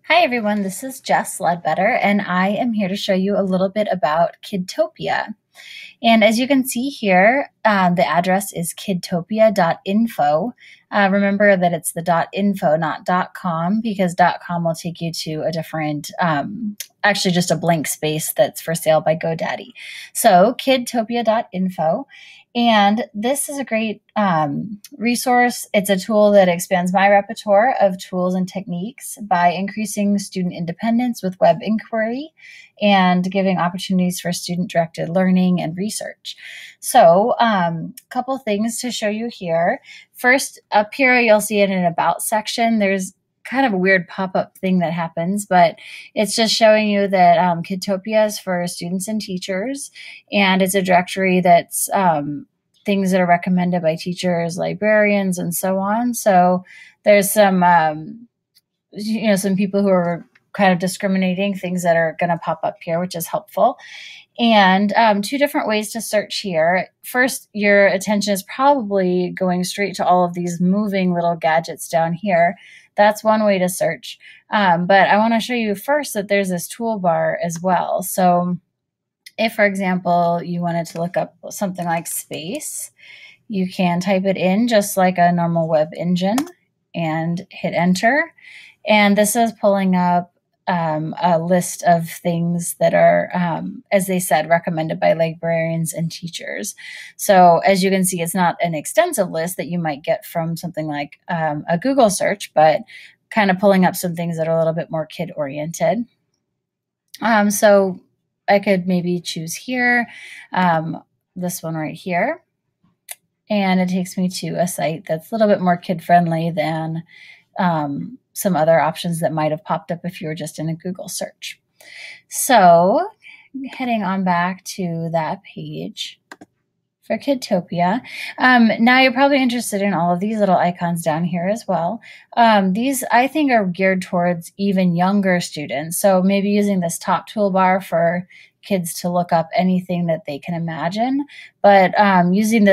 Hi everyone, this is Jess Ledbetter, and I am here to show you a little bit about Kidtopia. And as you can see here, the address is Kidtopia.info. Remember that it's the .info, not .com, because .com will take you to a different, actually just a blank space that's for sale by GoDaddy. So Kidtopia.info. And this is a great resource. It's a tool that expands my repertoire of tools and techniques by increasing student independence with web inquiry and giving opportunities for student-directed learning and research. So a couple things to show you here. First, up here, you'll see in an About section, there's kind of a weird pop-up thing that happens, but it's just showing you that Kidtopia is for students and teachers, and it's a directory that's things that are recommended by teachers, librarians, and so on. So there's some, some people who are kind of discriminating things that are going to pop up here, which is helpful. And two different ways to search here. First, your attention is probably going straight to all of these moving little gadgets down here. That's one way to search. But I want to show you first that there's this toolbar as well. So if, for example, you wanted to look up something like space, you can type it in just like a normal web engine and hit enter. And this is pulling up a list of things that are, as they said, recommended by librarians and teachers. So as you can see, it's not an extensive list that you might get from something like a Google search, but kind of pulling up some things that are a little bit more kid-oriented. So I could maybe choose here, this one right here. And it takes me to a site that's a little bit more kid-friendly than some other options that might have popped up if you were just in a Google search. So heading on back to that page for Kidtopia. Now you're probably interested in all of these little icons down here as well. These I think are geared towards even younger students. So maybe using this top toolbar for kids to look up anything that they can imagine, but using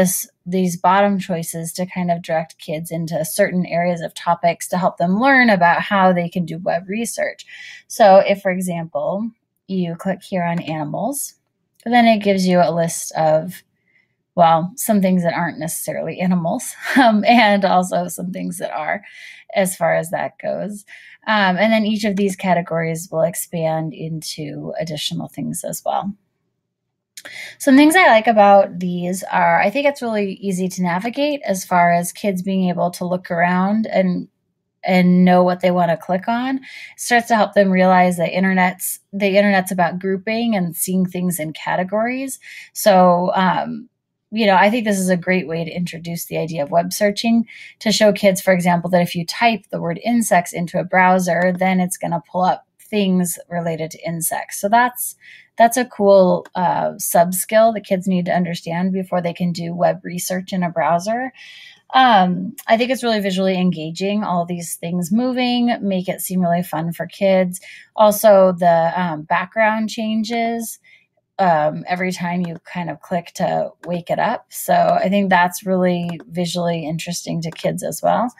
these bottom choices to kind of direct kids into certain areas of topics to help them learn about how they can do web research. So if, for example, you click here on animals, then it gives you a list of, well, some things that aren't necessarily animals, and also some things that are, as far as that goes. And then each of these categories will expand into additional things as well. Some things I like about these are, I think it's really easy to navigate as far as kids being able to look around and know what they want to click on. It starts to help them realize that the internet's about grouping and seeing things in categories. So, I think this is a great way to introduce the idea of web searching, to show kids, for example, that if you type the word insects into a browser, then it's going to pull up things related to insects. So that's a cool sub-skill that kids need to understand before they can do web research in a browser. I think it's really visually engaging. All of these things moving make it seem really fun for kids. Also, the background changes every time you kind of click to wake it up. So I think that's really visually interesting to kids as well.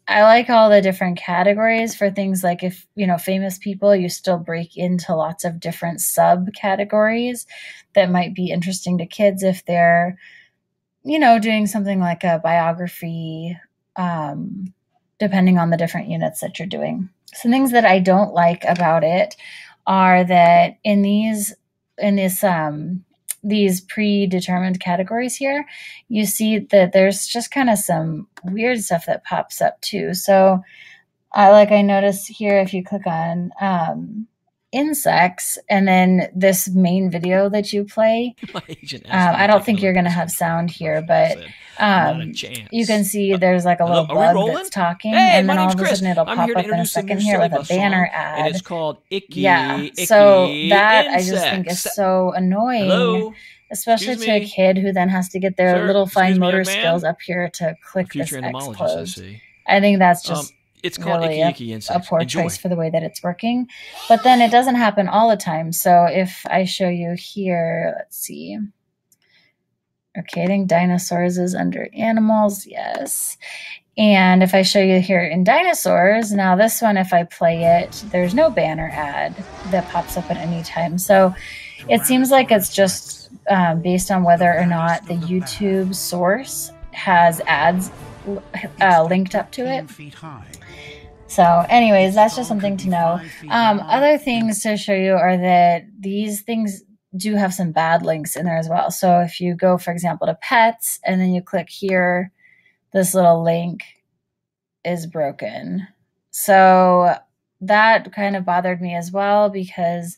I like all the different categories for things like if, famous people, you still break into lots of different subcategories that might be interesting to kids if they're, doing something like a biography, depending on the different units that you're doing. Some things that I don't like about it are that in these predetermined categories here, you see that there's just kind of some weird stuff that pops up too. So I notice here, if you click on insects and then this main video that you play, I don't think you're going to have sound here, but you can see there's like a little bug that's talking, and then all of a sudden it'll pop up in a second here with a banner ad. And it's called Icky. Yeah, Icky so that Insects. I just think is so annoying. Hello? Especially Excuse to a me? kid who then has to get their Sir, little fine excuse me, motor young man? skills up here to click this Future X entomologist, I closed. see. I think that's just It's called really Icky a Insects. poor Enjoy. choice for the way that it's working. But then it doesn't happen all the time. So if I show you here, let's see. Okay, I think dinosaurs is under animals. Yes. And if I show you here in dinosaurs, now this one, if I play it, there's no banner ad that pops up at any time. So it seems like it's just based on whether or not the YouTube source has ads linked up to it. So anyways, that's just something to know. Other things to show you are that these things do have some bad links in there as well. So if you go, for example, to pets and then you click here, this little link is broken. So that kind of bothered me as well, because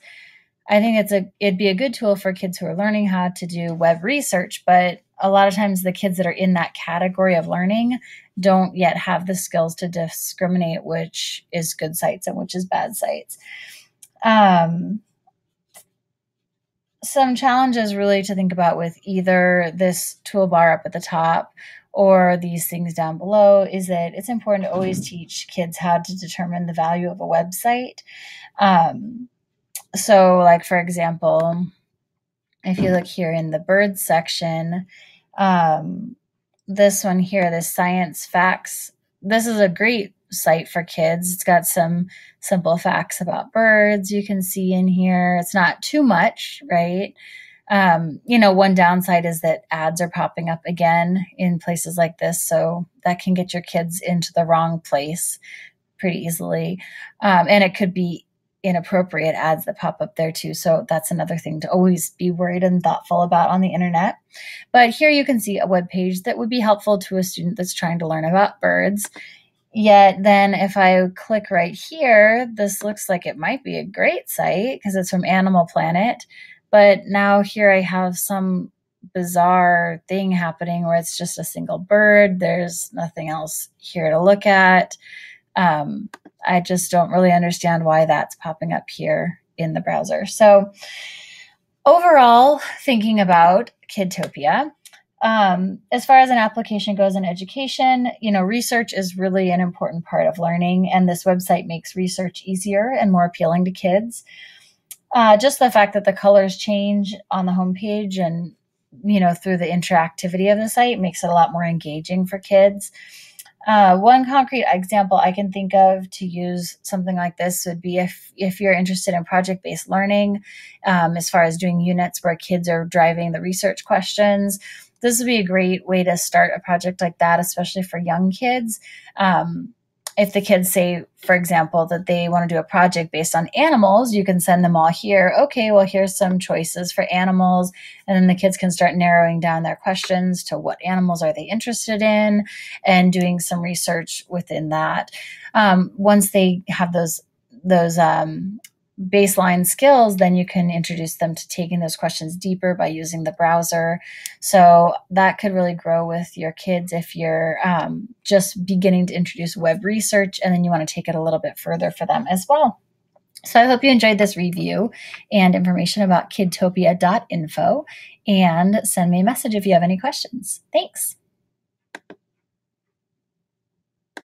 I think it'd be a good tool for kids who are learning how to do web research, but a lot of times the kids that are in that category of learning don't yet have the skills to discriminate which is good sites and which is bad sites. Some challenges really to think about with either this toolbar up at the top or these things down below is that it's important to always teach kids how to determine the value of a website. So like, for example, if you look here in the birds section, this one here, this science facts, this is a great site for kids. It's got some simple facts about birds you can see in here. It's not too much, right? One downside is that ads are popping up again in places like this. So that can get your kids into the wrong place pretty easily. And it could be inappropriate ads that pop up there too. So that's another thing to always be worried and thoughtful about on the internet. But here you can see a web page that would be helpful to a student that's trying to learn about birds. Yet then if I click right here, this looks like it might be a great site because it's from Animal Planet. But now here I have some bizarre thing happening where it's just a single bird. There's nothing else here to look at. I just don't really understand why that's popping up here in the browser. So overall, thinking about Kidtopia, as far as an application goes in education, research is really an important part of learning, and this website makes research easier and more appealing to kids. Just the fact that the colors change on the homepage and, through the interactivity of the site makes it a lot more engaging for kids. One concrete example I can think of to use something like this would be if you're interested in project-based learning, as far as doing units where kids are driving the research questions. This would be a great way to start a project like that, especially for young kids. If the kids say, for example, that they want to do a project based on animals, you can send them all here. Okay, well, here's some choices for animals. And then the kids can start narrowing down their questions to what animals are they interested in and doing some research within that. Once they have those baseline skills, then you can introduce them to taking those questions deeper by using the browser. So that could really grow with your kids if you're just beginning to introduce web research and then you want to take it a little bit further for them as well. So I hope you enjoyed this review and information about Kidtopia.info, and send me a message if you have any questions. Thanks.